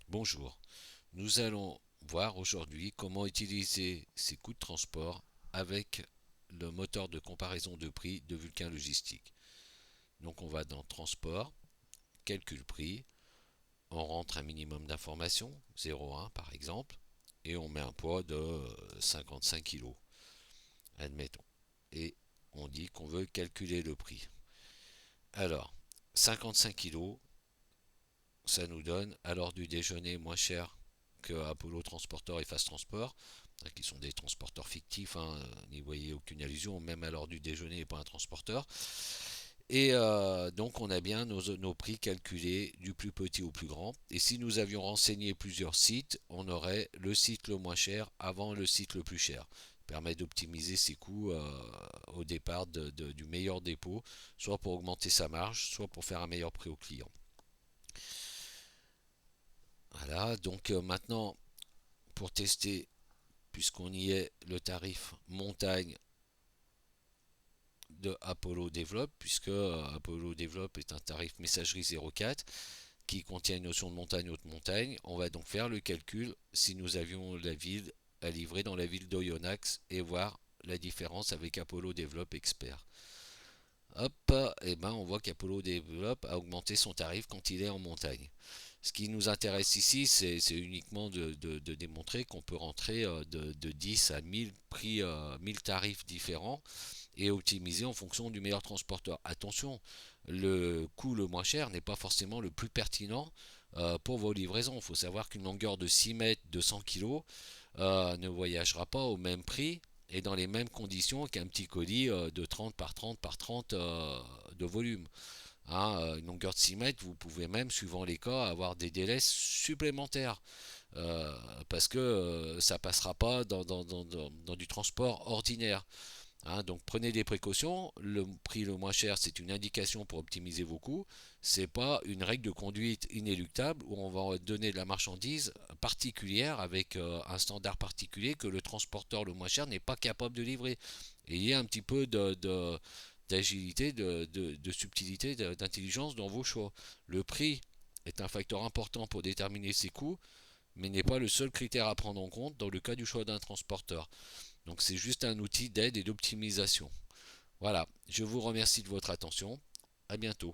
Bonjour, nous allons voir aujourd'hui comment utiliser ces coûts de transport avec le moteur de comparaison de prix de Vulcain Logistique. Donc on va dans Transport, Calcul prix, on rentre un minimum d'informations, 0,1 par exemple, et on met un poids de 55 kg, admettons. Et on dit qu'on veut calculer le prix. Alors, 55 kg, ça nous donne à l'heure du déjeuner moins cher que Apollo Transporteur et Fast Transport, qui sont des transporteurs fictifs, n'y voyez aucune allusion, même à l'heure du déjeuner n'est pas un transporteur. Et donc on a bien nos prix calculés du plus petit au plus grand. Et si nous avions renseigné plusieurs sites, on aurait le site le moins cher avant le site le plus cher. Ça permet d'optimiser ses coûts au départ du meilleur dépôt, soit pour augmenter sa marge, soit pour faire un meilleur prix au client. Voilà, donc maintenant, pour tester, puisqu'on y est, le tarif montagne de Apollo Develop, puisque Apollo Develop est un tarif messagerie 04 qui contient une notion de montagne haute montagne. On va donc faire le calcul si nous avions la ville à livrer dans la ville d'Oyonnax et voir la différence avec Apollo Develop Expert. Hop, et ben on voit qu'Apollo Develop a augmenté son tarif quand il est en montagne. Ce qui nous intéresse ici, c'est uniquement de démontrer qu'on peut rentrer de 10 à 1000 prix, 1000 tarifs différents et optimiser en fonction du meilleur transporteur. Attention, le coût le moins cher n'est pas forcément le plus pertinent pour vos livraisons. Il faut savoir qu'une longueur de 6 mètres de 100 kg ne voyagera pas au même prix et dans les mêmes conditions qu'un petit colis de 30 par 30 par 30 de volume. Une longueur de 6 mètres, vous pouvez même, suivant les cas, avoir des délais supplémentaires. Parce que ça passera pas dans du transport ordinaire. Donc prenez des précautions. Le prix le moins cher, c'est une indication pour optimiser vos coûts. C'est pas une règle de conduite inéluctable où on va donner de la marchandise particulière avec un standard particulier que le transporteur le moins cher n'est pas capable de livrer. Ayez un petit peu d'agilité, de subtilité, d'intelligence dans vos choix. Le prix est un facteur important pour déterminer ses coûts, mais n'est pas le seul critère à prendre en compte dans le cas du choix d'un transporteur. Donc c'est juste un outil d'aide et d'optimisation. Voilà, je vous remercie de votre attention. À bientôt.